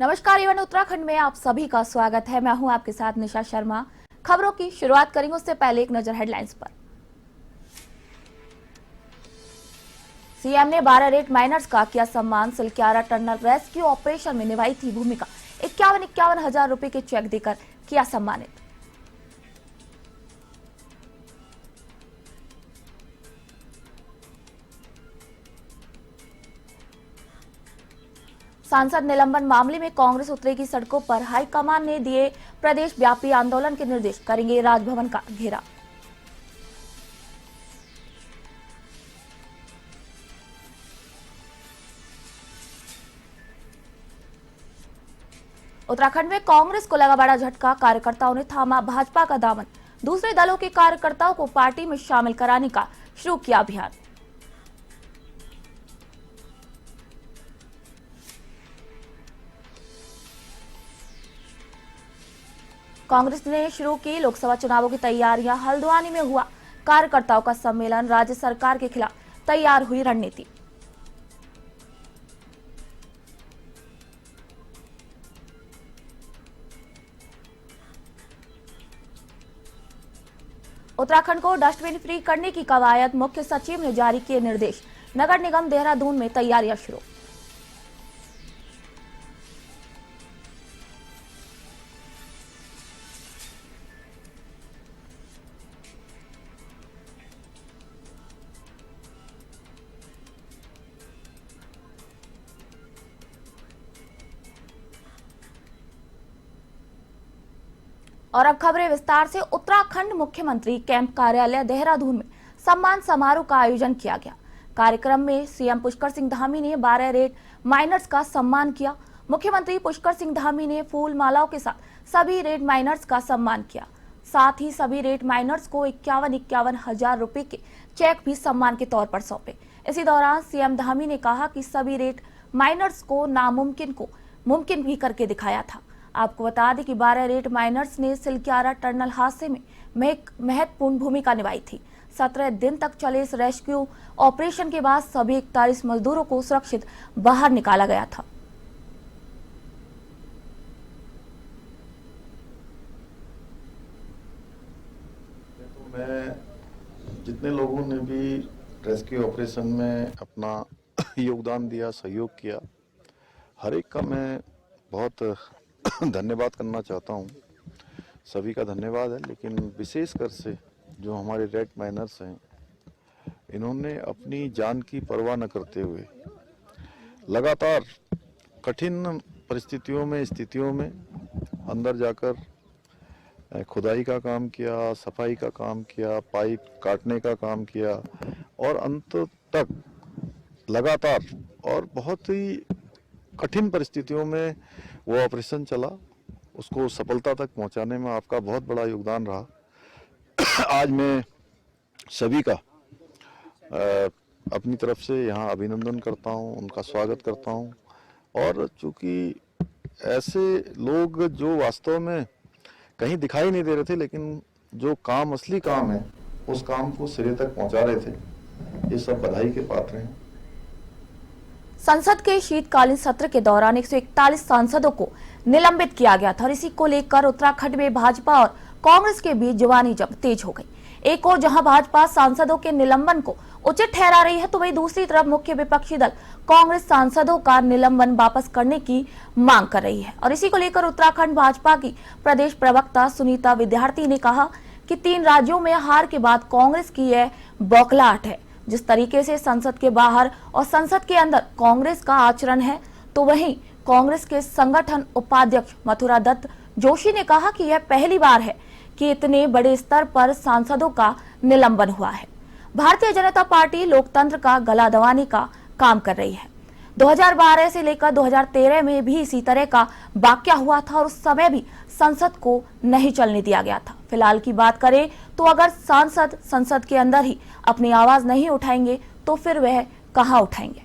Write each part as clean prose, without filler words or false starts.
नमस्कार एवन उत्तराखंड में आप सभी का स्वागत है। मैं हूं आपके साथ निशा शर्मा। खबरों की शुरुआत करेंगे उससे पहले एक नजर हेडलाइंस पर। सीएम ने 12 रेट माइनर्स का किया सम्मान। सिलक्यारा टनल रेस्क्यू ऑपरेशन में निभाई थी भूमिका। 51 हजार रुपए के चेक देकर किया सम्मानित। सांसद निलंबन मामले में कांग्रेस उतरेगी सड़कों पर। हाईकमान ने दिए प्रदेश व्यापी आंदोलन के निर्देश। करेंगे राजभवन का घेराव। उत्तराखंड में कांग्रेस को लगा बड़ा झटका। कार्यकर्ताओं ने थामा भाजपा का दामन। दूसरे दलों के कार्यकर्ताओं को पार्टी में शामिल कराने का शुरू किया अभियान। कांग्रेस ने शुरू की लोकसभा चुनावों की तैयारियां। हल्द्वानी में हुआ कार्यकर्ताओं का सम्मेलन। राज्य सरकार के खिलाफ तैयार हुई रणनीति। उत्तराखंड को डस्टबिन फ्री करने की कवायद। मुख्य सचिव ने जारी किए निर्देश। नगर निगम देहरादून में तैयारियां शुरू। और अब खबरें विस्तार से। उत्तराखंड मुख्यमंत्री कैंप कार्यालय देहरादून में सम्मान समारोह का आयोजन किया गया। कार्यक्रम में सीएम पुष्कर सिंह धामी ने 12 रेट माइनर्स का सम्मान किया। मुख्यमंत्री पुष्कर सिंह धामी ने फूल मालाओं के साथ सभी रेट माइनर्स का सम्मान किया। साथ ही सभी रेट माइनर्स को 51 हजार रुपए के चेक भी सम्मान के तौर पर सौंपे। इसी दौरान सीएम धामी ने कहा कि सभी रेट माइनर्स को नामुमकिन को मुमकिन भी करके दिखाया था। आपको बता दें कि 12 रेट माइनर्स ने सिलक्यारा टनल हादसे में महत्वपूर्ण भूमिका निभाई थी। 17 दिन तक चले इस रेस्क्यू ऑपरेशन के बाद सभी 41 मजदूरों को सुरक्षित बाहर निकाला गया था। तो मैं जितने लोगों ने भी रेस्क्यू ऑपरेशन में अपना योगदान दिया, सहयोग किया, हर एक का मैं बहुत धन्यवाद करना चाहता हूँ। सभी का धन्यवाद है, लेकिन विशेषकर से जो हमारे रेड माइनर्स हैं, इन्होंने अपनी जान की परवाह न करते हुए लगातार कठिन परिस्थितियों में स्थितियों में अंदर जाकर खुदाई का काम किया, सफाई का काम किया, पाइप काटने का काम किया और अंत तक लगातार और बहुत ही कठिन परिस्थितियों में वो ऑपरेशन चला। उसको सफलता तक पहुंचाने में आपका बहुत बड़ा योगदान रहा। आज मैं सभी का अपनी तरफ से यहाँ अभिनंदन करता हूँ, उनका स्वागत करता हूँ। और चूँकि ऐसे लोग जो वास्तव में कहीं दिखाई नहीं दे रहे थे, लेकिन जो काम असली काम है उस काम को सिरे तक पहुंचा रहे थे, ये सब बधाई के पात्र हैं। संसद के शीतकालीन सत्र के दौरान 141 सांसदों को निलंबित किया गया था और इसी को लेकर उत्तराखंड में भाजपा और कांग्रेस के बीच जुबानी जंग तेज हो गई। एक और जहां भाजपा सांसदों के निलंबन को उचित ठहरा रही है, तो वहीं दूसरी तरफ मुख्य विपक्षी दल कांग्रेस सांसदों का निलंबन वापस करने की मांग कर रही है। और इसी को लेकर उत्तराखंड भाजपा की प्रदेश प्रवक्ता सुनीता विद्यार्थी ने कहा कि 3 राज्यों में हार के बाद कांग्रेस की यह बौखलाहट है। जिस तरीके से संसद के बाहर और संसद के अंदर कांग्रेस का आचरण है, तो वहीं कांग्रेस के संगठन उपाध्यक्ष मथुरा दत्त जोशी ने कहा कि यह पहली बार है कि इतने बड़े स्तर पर सांसदों का निलंबन हुआ है। भारतीय जनता पार्टी लोकतंत्र का गला दबाने का काम कर रही है। 2012 से लेकर 2013 में भी इसी तरह का वाकया हुआ था और उस समय भी संसद को नहीं चलने दिया गया था। फिलहाल की बात करें तो अगर सांसद संसद के अंदर ही अपनी आवाज नहीं उठाएंगे तो फिर वह कहां उठाएंगे।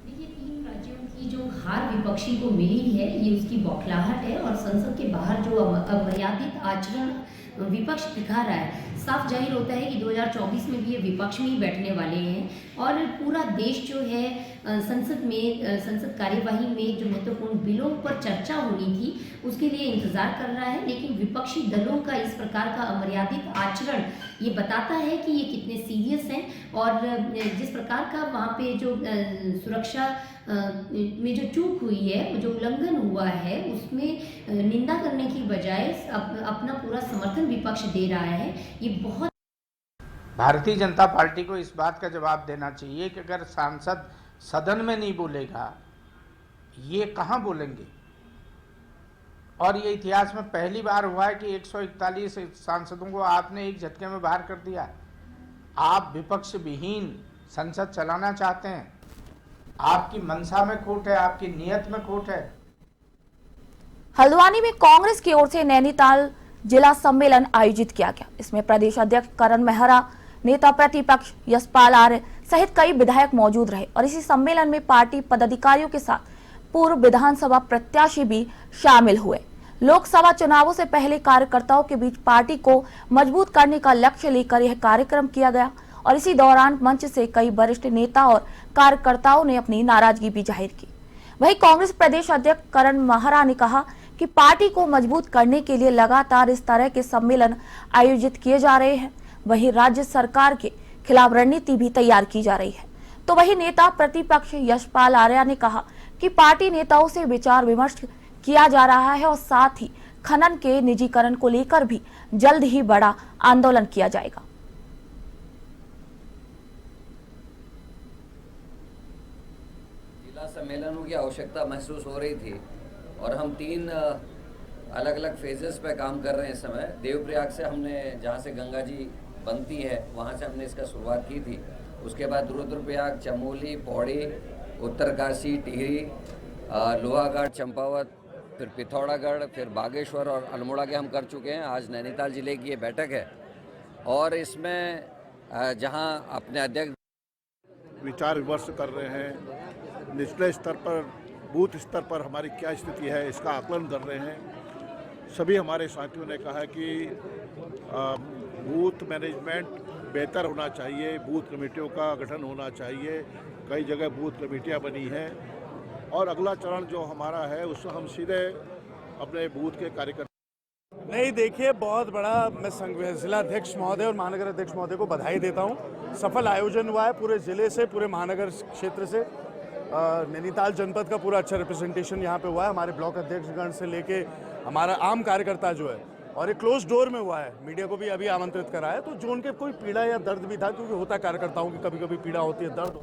देखिए, 3 राज्यों की जो हार विपक्षी को मिली है ये उसकी बौखलाहट है, और संसद के बाहर जो अमर्यादित आचरण विपक्ष दिखा रहा है, साफ जाहिर होता है कि 2024 में भी ये विपक्ष में ही बैठने वाले हैं, और पूरा देश जो है संसद कार्यवाही में जो महत्वपूर्ण बिलों पर चर्चा होनी थी उसके लिए इंतजार कर रहा है। लेकिन विपक्षी दलों का इस प्रकार का अमर्यादित आचरण ये बताता है कि ये कितने सीरियस हैं, और जिस प्रकार का वहाँ पे जो सुरक्षा में जो चूक हुई है, जो उल्लंघन हुआ है, उसमें निंदा करने की बजाय अपना पूरा समर्थन विपक्ष दे रहा है। ये बहुत भारतीय जनता पार्टी को इस बात का जवाब देना चाहिए कि अगर सांसद सदन में नहीं बोलेगा, ये कहां बोलेंगे। और ये इतिहास में पहली बार हुआ है कि 141 सांसदों को आपने एक झटके में बाहर कर दिया। आप विपक्ष विहीन संसद चलाना चाहते हैं, आपकी मंशा में खोट है, आपकी नीयत में खोट है। हल्द्वानी में कांग्रेस की ओर से नैनीताल जिला सम्मेलन आयोजित किया गया। इसमें प्रदेश अध्यक्ष करण मेहरा, नेता प्रतिपक्ष यशपाल आर्य सहित कई विधायक मौजूद रहे, और इसी सम्मेलन में पार्टी पदाधिकारियों के साथ पूर्व विधानसभा प्रत्याशी भी शामिल हुए। लोकसभा चुनावों से पहले कार्यकर्ताओं के बीच पार्टी को मजबूत करने का लक्ष्य लेकर यह कार्यक्रम किया गया, और इसी दौरान मंच से कई वरिष्ठ नेता और कार्यकर्ताओं ने अपनी नाराजगी भी जाहिर की। वहीं कांग्रेस प्रदेश अध्यक्ष करण मेहरा ने कहा कि पार्टी को मजबूत करने के लिए लगातार इस तरह के सम्मेलन आयोजित किए जा रहे हैं। वहीं राज्य सरकार के खिलाफ रणनीति भी तैयार की जा रही है। तो वहीं नेता प्रतिपक्ष यशपाल आर्य ने कहा कि पार्टी नेताओं से विचार विमर्श किया जा रहा है, और साथ ही खनन के निजीकरण को लेकर भी जल्द ही बड़ा आंदोलन किया जाएगा। जिला सम्मेलनों की आवश्यकता महसूस हो रही थी, और हम 3 अलग अलग फेजेस पे काम कर रहे हैं इस समय। देवप्रयाग से हमने, जहाँ से गंगा जी बनती है, वहाँ से हमने इसका शुरुआत की थी। उसके बाद रुद्रप्रयाग, चमोली, पौड़ी, उत्तरकाशी, टिहरी, लोहाघाट, चंपावत, फिर पिथौरागढ़, फिर बागेश्वर और अल्मोड़ा के हम कर चुके हैं। आज नैनीताल जिले की ये बैठक है, और इसमें जहाँ अपने अध्यक्ष विचार विमर्श कर रहे हैं, निचले स्तर पर, बूथ स्तर पर हमारी क्या स्थिति है इसका आकलन कर रहे हैं। सभी हमारे साथियों ने कहा कि बूथ मैनेजमेंट बेहतर होना चाहिए, बूथ कमेटियों का गठन होना चाहिए। कई जगह बूथ कमेटियां बनी हैं, और अगला चरण जो हमारा है उसमें हम सीधे अपने बूथ के कार्यकर्ता। नहीं, देखिए, बहुत बड़ा, मैं जिला अध्यक्ष महोदय और महानगर अध्यक्ष महोदय को बधाई देता हूँ। सफल आयोजन हुआ है पूरे जिले से, पूरे महानगर क्षेत्र से। नैनीताल जनपद का पूरा अच्छा रिप्रेजेंटेशन यहाँ पे हुआ है। हमारे ब्लॉक अध्यक्षगण से लेके हमारा आम कार्यकर्ता जो है, और एक क्लोज डोर में हुआ है। मीडिया को भी अभी आमंत्रित करा है, तो जो उनके कोई पीड़ा या दर्द भी था, क्योंकि होता कार्यकर्ताओं की कभी कभी पीड़ा होती है, दर्द।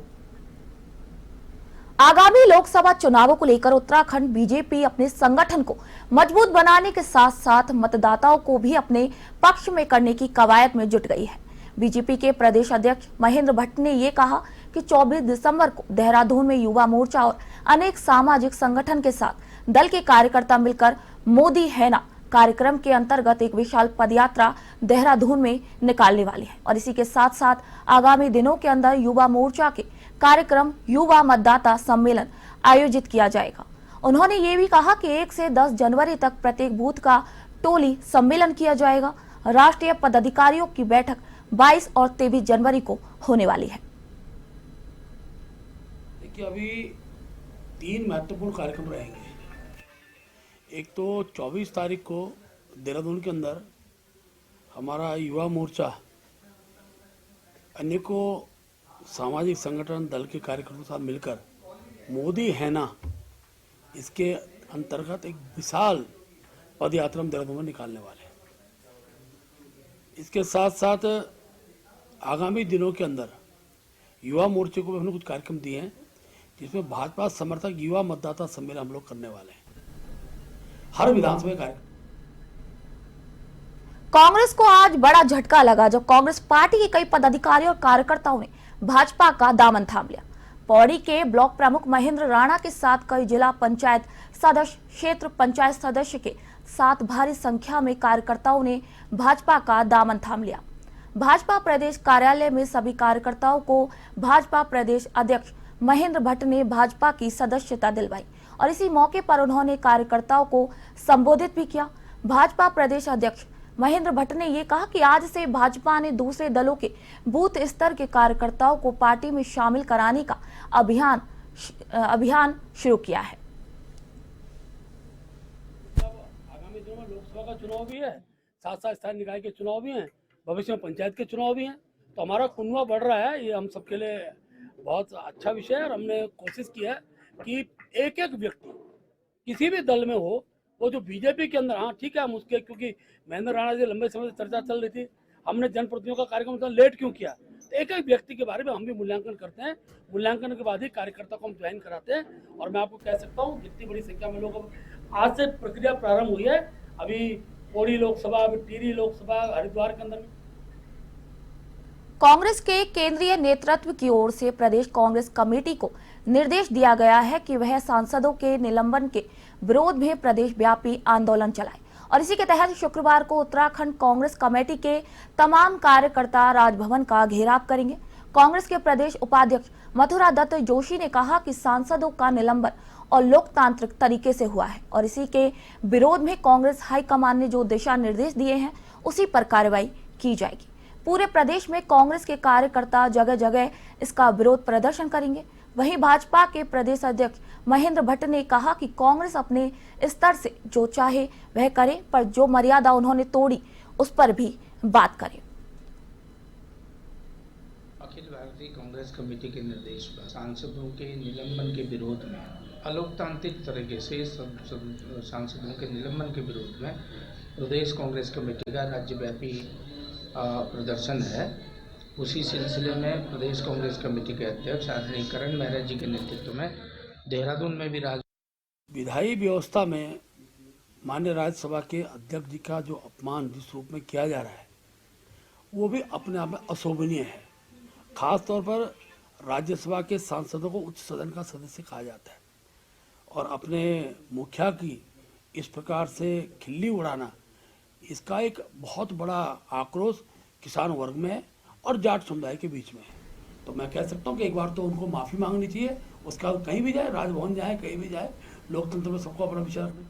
आगामी लोकसभा चुनावों को लेकर उत्तराखंड बीजेपी अपने संगठन को मजबूत बनाने के साथ साथ मतदाताओं को भी अपने पक्ष में करने की कवायद में जुट गई है। बीजेपी के प्रदेश अध्यक्ष महेंद्र भट्ट ने ये कहा कि 24 दिसंबर को देहरादून में युवा मोर्चा और अनेक सामाजिक संगठन के साथ दल के कार्यकर्ता मिलकर मोदी है ना कार्यक्रम के अंतर्गत एक विशाल पदयात्रा देहरादून में निकालने वाली है, और इसी के साथ साथ आगामी दिनों के अंदर युवा मोर्चा के कार्यक्रम युवा मतदाता सम्मेलन आयोजित किया जाएगा। उन्होंने ये भी कहा कि 1 से 10 जनवरी तक प्रत्येक बूथ का टोली सम्मेलन किया जाएगा। राष्ट्रीय पदाधिकारियों की बैठक 22 और 23 जनवरी को होने वाली है। देखिए, अभी 3 महत्वपूर्ण कार्यक्रम रहेंगे। एक तो 24 तारीख को देहरादून के अंदर हमारा युवा मोर्चा अनेकों सामाजिक संगठन दल के कार्यकर्ताओं के साथ मिलकर मोदी है ना, इसके अंतर्गत एक विशाल पदयात्रा हम देहरादून में निकालने वाले हैं। इसके साथ साथ आगामी दिनों के अंदर युवा मोर्चे को भी हमने कुछ कार्यक्रम दिए हैं, जिसमें भाजपा समर्थक युवा मतदाता सम्मेलन हम लोग करने वाले हैं हर विधानसभा कार्यक्रम। कांग्रेस को आज बड़ा झटका लगा जब कांग्रेस पार्टी के कई पदाधिकारी और कार्यकर्ताओं ने भाजपा का दामन थाम लिया। पौड़ी के ब्लॉक प्रमुख महेंद्र राणा के साथ कई जिला पंचायत सदस्य, क्षेत्र पंचायत सदस्य के साथ भारी संख्या में कार्यकर्ताओं ने भाजपा का दामन थाम लिया। भाजपा प्रदेश कार्यालय में सभी कार्यकर्ताओं को भाजपा प्रदेश अध्यक्ष महेंद्र भट्ट ने भाजपा की सदस्यता दिलवाई और इसी मौके पर उन्होंने कार्यकर्ताओं को संबोधित भी किया। भाजपा प्रदेश अध्यक्ष महेंद्र भट्ट ने ये कहा कि आज से भाजपा ने दूसरे दलों के बूथ स्तर के कार्यकर्ताओं को पार्टी में शामिल कराने का अभियान शुरू किया है। आगामी दिनों में लोकसभा का चुनाव भी है, साथ साथ स्थानीय निकाय के चुनाव भी हैं, भविष्य में पंचायत के चुनाव भी हैं, तो हमारा कुनबा बढ़ रहा है। ये हम सबके लिए बहुत अच्छा विषय है और हमने कोशिश की है कि एक एक व्यक्ति किसी भी दल में हो, वो जो बीजेपी के अंदर, हाँ ठीक है, हम उसके, क्योंकि महेंद्र राणा जी लंबे समय से चर्चा चल रही थी, हमने जनप्रतिनिधियों का कार्यक्रम लेट क्यों किया, तो एक एक व्यक्ति के बारे में हम भी मूल्यांकन करते हैं। मूल्यांकन के बाद ही कार्यकर्ता को हम ज्वाइन कराते हैं। और मैं आपको कह सकता हूँ जितनी बड़ी संख्या में लोग, आज से प्रक्रिया प्रारंभ हुई है। अभी पौड़ी लोकसभा, अभी टिहरी लोकसभा, हरिद्वार के अंदर कांग्रेस के केंद्रीय नेतृत्व की ओर से प्रदेश कांग्रेस कमेटी को निर्देश दिया गया है कि वह सांसदों के निलंबन के विरोध में प्रदेश व्यापी आंदोलन चलाए और इसी के तहत शुक्रवार को उत्तराखंड कांग्रेस कमेटी के तमाम कार्यकर्ता राजभवन का घेराव करेंगे। कांग्रेस के प्रदेश उपाध्यक्ष मथुरा दत्त जोशी ने कहा कि सांसदों का निलंबन और लोकतांत्रिक तरीके से हुआ है और इसी के विरोध में कांग्रेस हाईकमान ने जो दिशा निर्देश दिए हैं उसी पर कार्रवाई की जाएगी। पूरे प्रदेश में कांग्रेस के कार्यकर्ता जगह जगह इसका विरोध प्रदर्शन करेंगे। वहीं भाजपा के प्रदेश अध्यक्ष महेंद्र भट्ट ने कहा कि कांग्रेस अपने स्तर से जो चाहे वह करे, पर जो मर्यादा उन्होंने तोड़ी उस पर भी बात करे। अखिल भारतीय कांग्रेस कमेटी के निर्देश पर सांसदों के निलंबन के विरोध में, अलोकतांत्रिक तरीके से सांसदों के निलंबन के विरोध में प्रदेश कांग्रेस कमेटी का राज्यव्यापी प्रदर्शन है। उसी सिलसिले में प्रदेश कांग्रेस कमेटी के अध्यक्ष आदरणीय करण मेहरा जी के नेतृत्व में देहरादून में भी विधायी व्यवस्था में माननीय राज्यसभा के अध्यक्ष जी का जो अपमान जिस रूप में किया जा रहा है वो भी अपने आप में अशोभनीय है। खास तौर पर राज्यसभा के सांसदों को उच्च सदन का सदस्य कहा जाता है और अपने मुखिया की इस प्रकार से खिल्ली उड़ाना, इसका एक बहुत बड़ा आक्रोश किसान वर्ग में है और जाट समुदाय के बीच में है। तो मैं कह सकता हूँ कि एक बार तो उनको माफ़ी मांगनी चाहिए। उसका कहीं भी जाए, राजभवन जाए, कहीं भी जाए, लोकतंत्र में सबको अपना विचार रखना।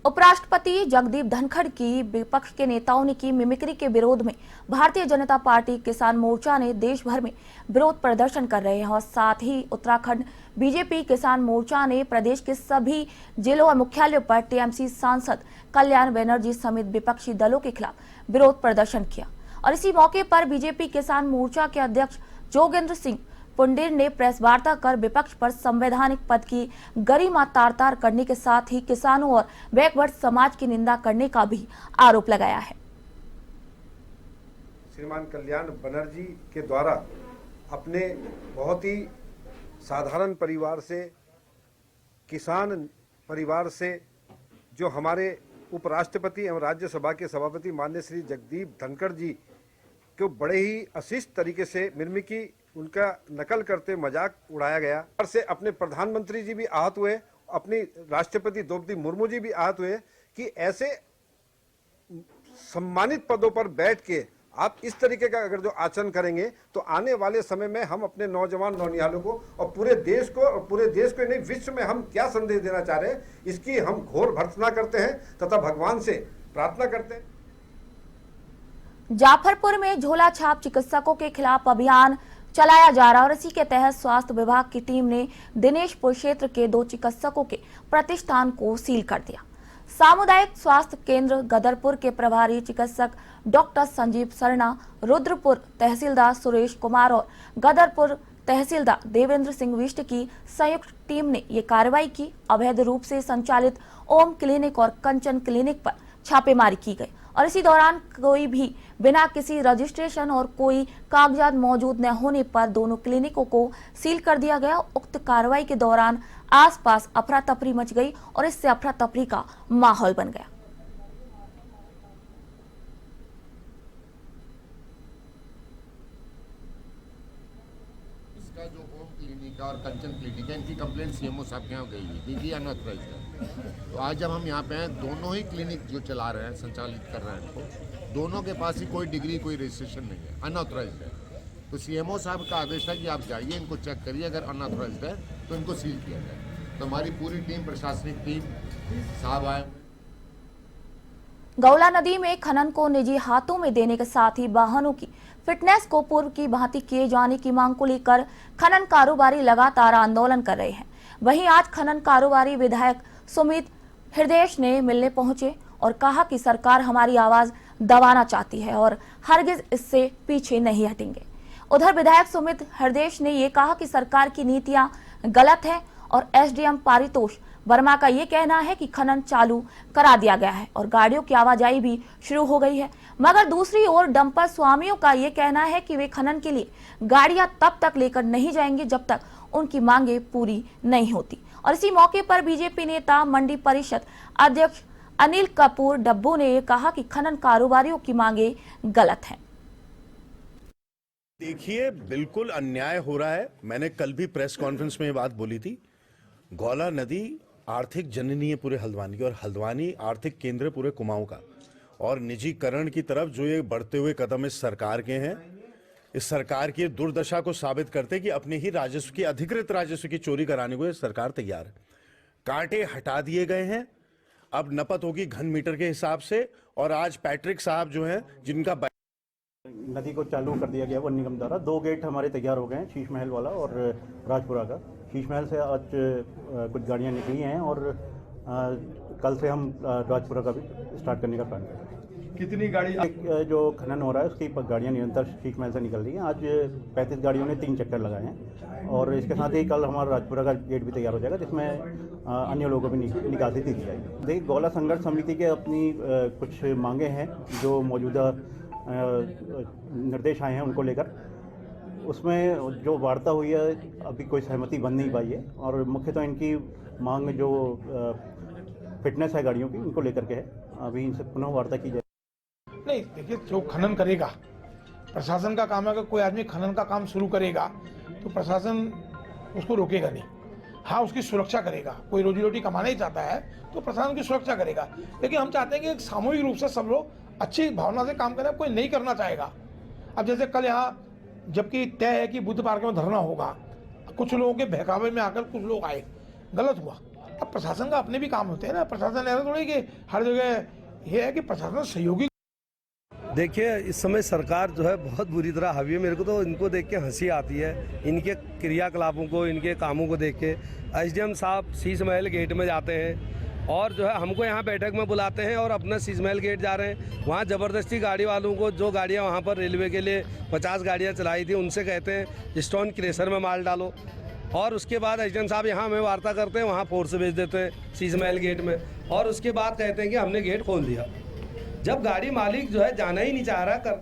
उपराष्ट्रपति जगदीप धनखड़ की विपक्ष के नेताओं ने की मिमिक्री के विरोध में भारतीय जनता पार्टी किसान मोर्चा ने देश भर में विरोध प्रदर्शन कर रहे हैं और साथ ही उत्तराखंड बीजेपी किसान मोर्चा ने प्रदेश के सभी जिलों और मुख्यालयों पर टीएमसी सांसद कल्याण बनर्जी समेत विपक्षी दलों के खिलाफ विरोध प्रदर्शन किया। और इसी मौके पर बीजेपी किसान मोर्चा के अध्यक्ष जोगेंद्र सिंह पुंडेर ने प्रेस वार्ता कर विपक्ष पर संवैधानिक पद की गरिमा तार-तार करने के साथ ही किसानों और बैकवर्ड समाज की निंदा करने का भी आरोप लगाया है। श्रीमान कल्याण बनर्जी के द्वारा अपने बहुत ही साधारण परिवार से, किसान परिवार से, जो हमारे उपराष्ट्रपति एवं राज्यसभा के सभापति माननीय श्री जगदीप धनखड़ जी को बड़े ही अशिष्ट तरीके से मिमिक्री, उनका नकल करते मजाक उड़ाया गया। और से अपने प्रधानमंत्री जी भी आहत हुए, अपनी राष्ट्रपति द्रौपदी मुर्मू जी भी आहत हुए कि ऐसे सम्मानित पदों पर बैठ के आप इस तरीके का अगर जो आचरण करेंगे तो आने वाले समय में हम अपने नौजवान नौनिहालों को और पूरे देश को नहीं विश्व में हम क्या संदेश देना चाह रहे हैं, इसकी हम घोर भर्त्सना करते हैं तथा भगवान से प्रार्थना करते हैं। जाफरपुर में झोला छाप चिकित्सकों के खिलाफ अभियान चलाया जा रहा है और इसी के तहत स्वास्थ्य विभाग की टीम ने दिनेशपुर क्षेत्र के 2 चिकित्सकों के प्रतिष्ठान को सील कर दिया। सामुदायिक स्वास्थ्य केंद्र गदरपुर के प्रभारी चिकित्सक डॉक्टर संजीव सरना, रुद्रपुर तहसीलदार सुरेश कुमार और गदरपुर तहसीलदार देवेंद्र सिंह विष्ट की संयुक्त टीम ने ये कार्रवाई की। अवैध रूप से संचालित ओम क्लिनिक और कंचन क्लिनिक पर छापेमारी की गई और इसी दौरान कोई भी बिना किसी रजिस्ट्रेशन और कोई कागजात मौजूद न होने पर दोनों क्लिनिकों को सील कर दिया गया। उक्त कार्रवाई के दौरान आसपास अफरा तफरी मच गई और इससे अफरा तफरी का माहौल बन गया। इसका जो होम क्लिनिक और कंचन क्लिनिक है, इनकी कंप्लेंट सीएमओ साहब के यहाँ गई है, दीदी अनऑथराइज्ड है। तो आज जब हम यहाँ पे हैं, दोनों ही क्लिनिक जो चला रहे हैं, संचालित कर रहे हैं इनको, दोनों के पास ही कोई डिग्री, कोई रजिस्ट्रेशन नहीं है, अनऑथराइज्ड है। तो सीएमओ साहब का आदेश है कि आप जाइए, इनको चेक करिए, अगर अनऑथराइज्ड है तो इनको सील किया जाए। तो हमारी पूरी टीम, प्रशासनिक टीम साहब आए। गौला नदी में खनन को निजी हाथों में देने के साथ ही वाहनों की फिटनेस को पूर्व की भांति किए जाने की मांग को लेकर खनन कारोबारी लगातार आंदोलन कर रहे हैं। वहीं आज खनन कारोबारी विधायक सुमित हृदय ने मिलने पहुंचे और कहा कि सरकार हमारी आवाज दबाना चाहती है और हरगिज इससे पीछे नहीं हटेंगे। उधर विधायक सुमित हृदय ने ये कहा कि सरकार की नीतियां गलत है और एसडीएम पारितोष वर्मा का ये कहना है कि खनन चालू करा दिया गया है और गाड़ियों की आवाजाही भी शुरू हो गई है, मगर दूसरी ओर डंपर स्वामियों का ये कहना है कि वे खनन के लिए गाड़ियां तब तक लेकर नहीं जाएंगे जब तक उनकी मांगे पूरी नहीं होती। और इसी मौके पर बीजेपी नेता मंडी परिषद अध्यक्ष अनिल कपूर डब्बू ने कहा कि खनन कारोबारियों की मांगे गलत हैं। देखिए, बिल्कुल अन्याय हो रहा है। मैंने कल भी प्रेस कॉन्फ्रेंस में ये बात बोली थी। गौला नदी आर्थिक जननी है पूरे हल्द्वानी की, और हल्द्वानी आर्थिक केंद्र पूरे कुमाऊं का। और निजीकरण की तरफ जो ये बढ़ते हुए कदम इस सरकार के हैं, इस सरकार की दुर्दशा को साबित करते कि अपने ही राजस्व की, अधिकृत राजस्व की चोरी कराने को ये सरकार तैयार है। कांटे हटा दिए गए हैं, अब नपत होगी घन मीटर के हिसाब से। और आज पैट्रिक साहब जो हैं, जिनका नदी को चालू कर दिया गया वन निगम द्वारा, 2 गेट हमारे तैयार हो गए हैं, शीश महल वाला और राजपुरा का। शीश महल से आज कुछ गाड़ियां निकली हैं और कल से हम राजपुरा का भी स्टार्ट करने का प्लान कर रहे हैं। कितनी गाड़ी जो खनन हो रहा है उसकी गाड़ियां निरंतर शीश महल से निकल रही हैं। आज 35 गाड़ियों ने 3 चक्कर लगाए हैं और इसके साथ ही कल हमारा राजपुरा का गेट भी तैयार हो जाएगा, जिसमें अन्य लोगों को भी निकासी दी जाएगी। देखिए, गौला संघर्ष समिति के अपनी कुछ मांगे हैं जो मौजूदा निर्देश आए हैं उनको लेकर। उसमें जो वार्ता हुई है अभी कोई सहमति बन नहीं पाई है और मुख्यतः इनकी मांग जो फिटनेस है गाड़ियों की, उनको लेकर के है। अभी इनसे पुनः वार्ता की जाए। नहीं, देखिए, जो खनन करेगा प्रशासन का काम है। अगर कोई आदमी खनन का काम शुरू करेगा तो प्रशासन उसको रोकेगा नहीं। हाँ, उसकी सुरक्षा करेगा। कोई रोजी रोटी कमाना ही चाहता है तो प्रशासन की सुरक्षा करेगा, लेकिन हम चाहते हैं कि सामूहिक रूप से सब लोग अच्छी भावना से काम करें। कोई नहीं करना चाहेगा। अब जैसे कल यहाँ जबकि तय है कि बुद्ध पार्क में धरना होगा, कुछ लोगों के बहकावे में आकर कुछ लोग आए, गलत हुआ। अब प्रशासन का अपने भी काम होते हैं ना। प्रशासन ऐसा थोड़ी कि हर जगह ये है कि प्रशासन सहयोगी। देखिए, इस समय सरकार जो है बहुत बुरी तरह हावी है। मेरे को तो इनको देख के हंसी आती है, इनके क्रियाकलापों को, इनके कामों को देख के। एसडीएम साहब शीश महल गेट में जाते हैं और जो है हमको यहाँ बैठक में बुलाते हैं और अपना शीश महल गेट जा रहे हैं। वहाँ ज़बरदस्ती गाड़ी वालों को, जो गाड़ियाँ वहाँ पर रेलवे के लिए 50 गाड़ियाँ चलाई थी, उनसे कहते हैं स्टोन क्रेशर में माल डालो। और उसके बाद एसडीएम साहब यहाँ हमें वार्ता करते हैं, वहाँ फोर्स भेज देते हैं शीश महल गेट में, और उसके बाद कहते हैं कि हमने गेट खोल दिया, जब गाड़ी मालिक जो है जाना ही नहीं चाह रहा।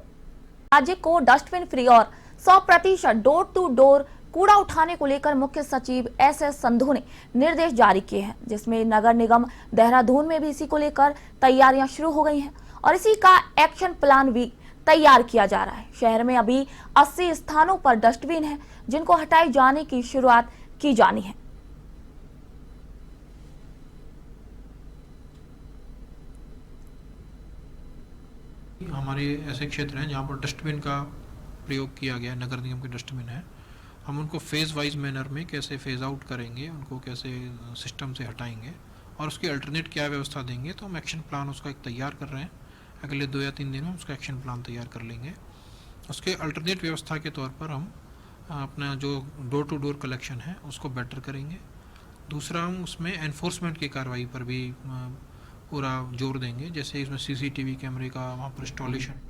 राज्य को डस्टबिन फ्री और 100% डोर टू डोर कूड़ा उठाने को लेकर मुख्य सचिव एसएस संधू ने निर्देश जारी किए हैं, जिसमें नगर निगम देहरादून में भी इसी को लेकर तैयारियां शुरू हो गई हैं और इसी का एक्शन प्लान भी तैयार किया जा रहा है। शहर में अभी 80 स्थानों पर डस्टबिन है जिनको हटाए जाने की शुरुआत की जानी है। हमारे ऐसे क्षेत्र हैं जहाँ पर डस्टबिन का प्रयोग किया गया, नगर निगम के डस्टबिन है। हम उनको फेज़ वाइज मैनर में कैसे फेज़ आउट करेंगे, उनको कैसे सिस्टम से हटाएंगे और उसकी अल्टरनेट क्या व्यवस्था देंगे, तो हम एक्शन प्लान उसका एक तैयार कर रहे हैं। अगले 2 या 3 दिन में हम उसका एक्शन प्लान तैयार कर लेंगे। उसके अल्टरनेट व्यवस्था के तौर पर हम अपना जो डोर टू डोर कलेक्शन है उसको बेटर करेंगे। दूसरा, हम उसमें एनफोर्समेंट की कार्रवाई पर भी पूरा जोर देंगे, जैसे इसमें सीसीटीवी कैमरे का वहाँ पर इंस्टॉलेशन।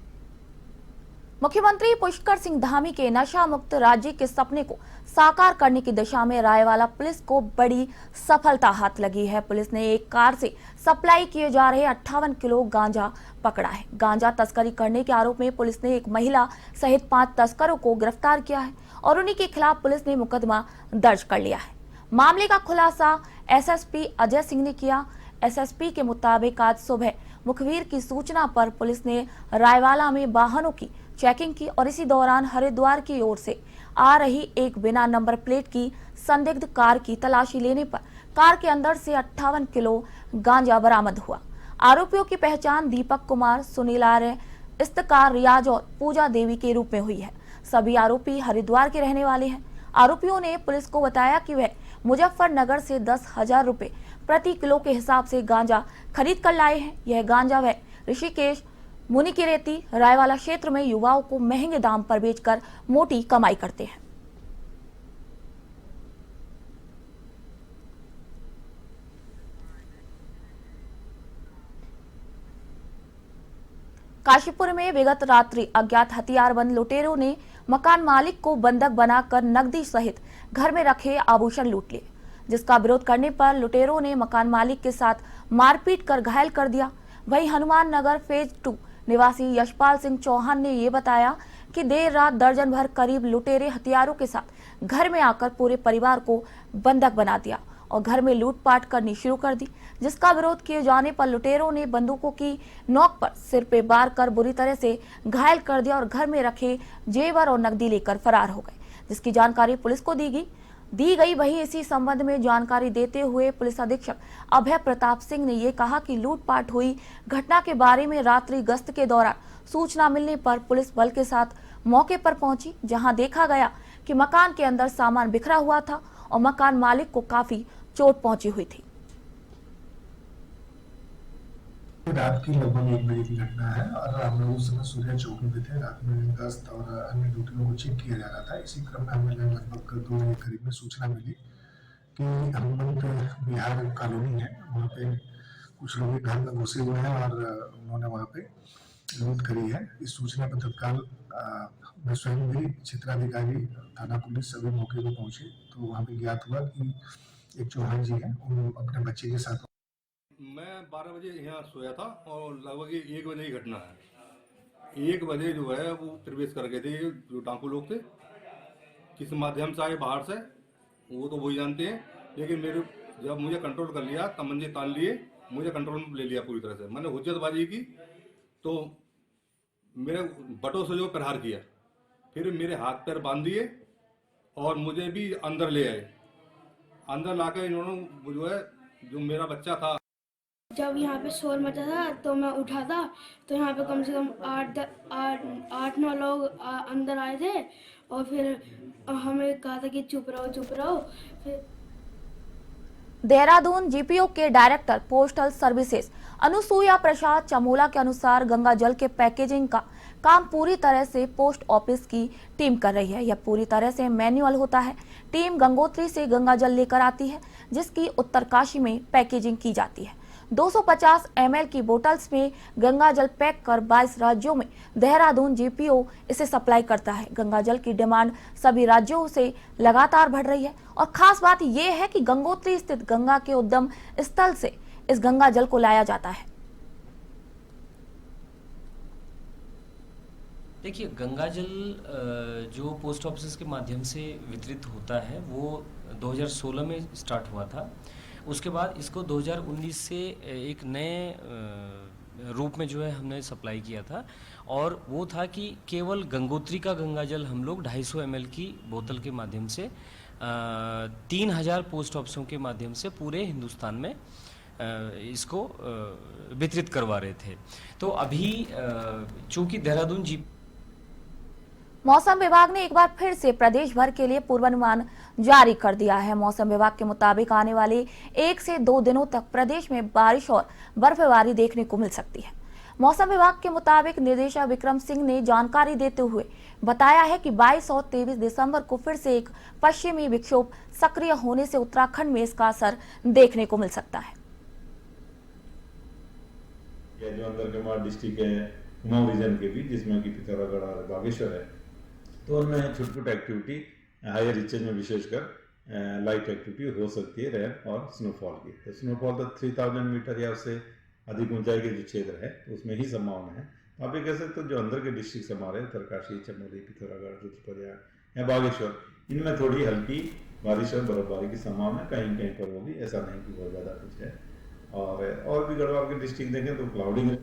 मुख्यमंत्री पुष्कर सिंह धामी के नशा मुक्त राज्य के सपने को साकार करने की दिशा में रायवाला पुलिस को बड़ी सफलता हाथ लगी है। पुलिस ने एक कार से सप्लाई किए जा रहे 58 किलो गांजा पकड़ा है। गांजा तस्करी करने के आरोप में पुलिस ने एक महिला सहित 5 तस्करों को गिरफ्तार किया है और उन्हीं के खिलाफ पुलिस ने मुकदमा दर्ज कर लिया है। मामले का खुलासा एसएसपी अजय सिंह ने किया। एसएसपी के मुताबिक आज सुबह मुखबिर की सूचना पर पुलिस ने रायवाला में वाहनों की चेकिंग की और इसी दौरान हरिद्वार की ओर से आ रही एक बिना नंबर प्लेट की संदिग्ध कार की तलाशी लेने पर कार के अंदर से 58 किलो गांजा बरामद हुआ। आरोपियों की पहचान दीपक कुमार, सुनील आर्य, इफ्तिकार, रियाज और पूजा देवी के रूप में हुई है। सभी आरोपी हरिद्वार के रहने वाले हैं। आरोपियों ने पुलिस को बताया कि वह मुजफ्फरनगर से 10,000 रुपए प्रति किलो के हिसाब से गांजा खरीद कर लाए हैं। यह गांजा वह ऋषिकेश, मुनिकीरेती, रायवाला क्षेत्र में युवाओं को महंगे दाम पर बेचकर मोटी कमाई करते हैं। काशीपुर में विगत रात्रि अज्ञात हथियारबंद लुटेरों ने मकान मालिक को बंधक बनाकर नकदी सहित घर में रखे आभूषण लूट लिए, जिसका विरोध करने पर लुटेरों ने मकान मालिक के साथ मारपीट कर घायल कर दिया। वहीं हनुमान नगर फेज 2 निवासी यशपाल सिंह चौहान ने ये बताया कि देर रात दर्जन भर करीब लुटेरे हथियारों के साथ घर में आकर पूरे परिवार को बंधक बना दिया और घर में लूटपाट करनी शुरू कर दी, जिसका विरोध किए जाने पर लुटेरों ने बंदूकों की नोक पर सिर पे वार कर बुरी तरह से घायल कर दिया और घर में रखे जेवर और नकदी लेकर फरार हो गए, जिसकी जानकारी पुलिस को दी गई। वहीं इसी संबंध में जानकारी देते हुए पुलिस अधीक्षक अभय प्रताप सिंह ने ये कहा कि लूटपाट हुई घटना के बारे में रात्रि गश्त के दौरान सूचना मिलने पर पुलिस बल के साथ मौके पर पहुंची, जहां देखा गया कि मकान के अंदर सामान बिखरा हुआ था और मकान मालिक को काफी चोट पहुंची हुई थी। रात की लगभग 1 बजे की घटना है और हम लोग उस समय सूर्य चौक में थे। रात में गश्त और अन्य ड्यूटियों को चेक किया जा रहा था। इसी क्रम में हमें लगभग 2 बजे करीब में सूचना मिली कि हनुमंत बिहार कॉलोनी है, वहाँ पे कुछ लोग घर में घुसे हुए हैं और उन्होंने वहाँ पे लूट करी है। इस सूचना पर तत्काल मैं स्वयं भी क्षेत्राधिकारी, थाना पुलिस सभी मौके पर पहुंचे तो वहाँ पे ज्ञात हुआ कि एक चौहान जी हैं, उन अपने बच्चे के साथ। मैं 12 बजे यहाँ सोया था और लगभग 1 बजे की घटना है। 1 बजे जो है वो प्रवेश कर गए थे, जो डाकू लोग थे, किस माध्यम से आए बाहर से वो तो वही जानते हैं, लेकिन जब मुझे कंट्रोल कर लिया, तमंचे तान लिए, मुझे कंट्रोल में ले लिया पूरी तरह से। मैंने हुज्जतबाजी की तो मेरे बटों से जो प्रहार किया, फिर मेरे हाथ पैर बांध दिए और मुझे भी अंदर ले आए। अंदर लाकर इन्होंने जो मेरा बच्चा था, जब यहाँ पे शोर मचा था तो मैं उठा था तो यहाँ पे कम से कम 8-9 लोग अंदर आए थे और फिर हमें कहा था कि चुप रहो। फिर देहरादून जीपीओ के डायरेक्टर पोस्टल सर्विसेज अनुसुईया प्रसाद चमोला के अनुसार गंगा जल के पैकेजिंग का काम पूरी तरह से पोस्ट ऑफिस की टीम कर रही है। यह पूरी तरह से मैन्युअल होता है। टीम गंगोत्री से गंगा जल लेकर आती है, जिसकी उत्तरकाशी में पैकेजिंग की जाती है। 250 ml की बोतल्स में गंगा जल पैक कर 22 राज्यों में देहरादून जीपीओ इसे सप्लाई करता है। गंगा जल की डिमांड सभी राज्यों से लगातार बढ़ रही है और खास बात यह है कि गंगोत्री स्थित गंगा के उद्गम स्थल से इस गंगा जल को लाया जाता है। देखिए, गंगा जल जो पोस्ट ऑफिस के माध्यम से वितरित होता है वो 2016 में स्टार्ट हुआ था। उसके बाद इसको 2019 से एक नए रूप में जो है हमने सप्लाई किया था और वो था कि केवल गंगोत्री का गंगा जल हम लोग 250 ml की बोतल के माध्यम से 3000 पोस्ट ऑफिसों के माध्यम से पूरे हिंदुस्तान में इसको वितरित करवा रहे थे। तो अभी चूंकि देहरादून जी मौसम विभाग ने एक बार फिर से प्रदेश भर के लिए पूर्वानुमान जारी कर दिया है। मौसम विभाग के मुताबिक आने वाले 1 से 2 दिनों तक प्रदेश में बारिश और बर्फबारी देखने को मिल सकती है। मौसम विभाग के मुताबिक निदेशक विक्रम सिंह ने जानकारी देते हुए बताया है कि 22 और 23 दिसंबर को फिर से एक पश्चिमी विक्षोभ सक्रिय होने से उत्तराखंड में इसका असर देखने को मिल सकता है। जो अंदर डिस्ट्रिक्ट है, कुमाऊं रीजन के भी, जिसमें कि पिथौरागढ़ और बागेश्वर है, तो उनमें छोटी एक्टिविटी हायर रीचेज में विशेषकर लाइट एक्टिविटी हो सकती है, रेन और स्नोफॉल की। तो स्नोफॉल तो 3000 मीटर या उससे अधिक ऊंचाई के जो क्षेत्र है तो उसमें ही संभावना है। तो आप ये कह सकते हो जो अंदर के डिस्ट्रिक्ट हमारे उत्तरकाशी, चमोली, पिथौरागढ़, रुद्रप्रयाग या बागेश्वर, इनमें थोड़ी हल्की बारिश और बर्फबारी की संभावना कहीं कहीं पर होगी, ऐसा नहीं कि बहुत ज़्यादा कुछ है। और भी गढ़वाल के डिस्ट्रिक्ट देखें तो क्लाउडी है।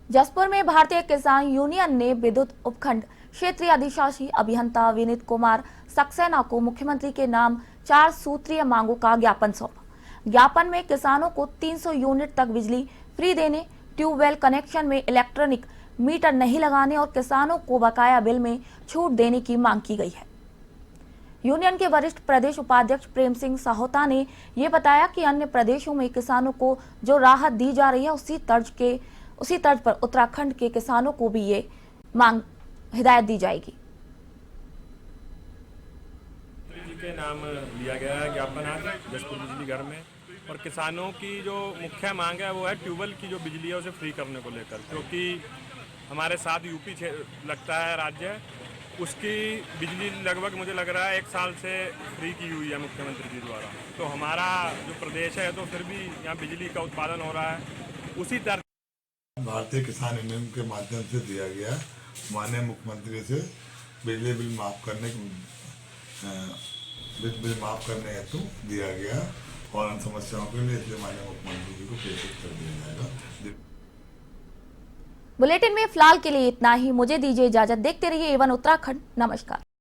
जसपुर में भारतीय किसान यूनियन ने विद्युत उपखंड क्षेत्रीय अधिशासी अभियंता विनीत कुमार सक्सेना को मुख्यमंत्री के नाम 4 सूत्रीय मांगों का ज्ञापन सौंपा। ज्ञापन में किसानों को 300 यूनिट तक बिजली फ्री देने, ट्यूबवेल कनेक्शन में इलेक्ट्रॉनिक मीटर नहीं लगाने और किसानों को बकाया बिल में छूट देने की मांग की गई है। यूनियन के वरिष्ठ प्रदेश उपाध्यक्ष प्रेम सिंह साहोता ने ये बताया कि अन्य प्रदेशों में किसानों को जो राहत दी जा रही है उसी तर्ज पर उत्तराखंड के किसानों को भी ये मांग हिदायत दी जाएगी। के नाम लिया गया है ज्ञापन आज जसपुर बिजली घर में, और किसानों की जो मुख्य मांग है वो है ट्यूबवेल की जो बिजली है उसे फ्री करने को लेकर, क्योंकि हमारे साथ यूपी लगता है राज्य, उसकी बिजली लगभग मुझे लग रहा है 1 साल से फ्री की हुई है मुख्यमंत्री जी द्वारा। तो हमारा जो प्रदेश है तो फिर भी यहाँ बिजली का उत्पादन हो रहा है उसी तरह। भारतीय किसान यूनियन के माध्यम से दिया गया माननीय मुख्यमंत्री से बिजली बिल माफ करने हेतु दिया गया और उन समस्याओं के लिए इसलिए माननीय मुख्यमंत्री जी को प्रेषित कर दिया जाएगा। बुलेटिन में फिलहाल के लिए इतना ही। मुझे दीजिए इजाजत। देखते रहिए A1 उत्तराखंड। नमस्कार।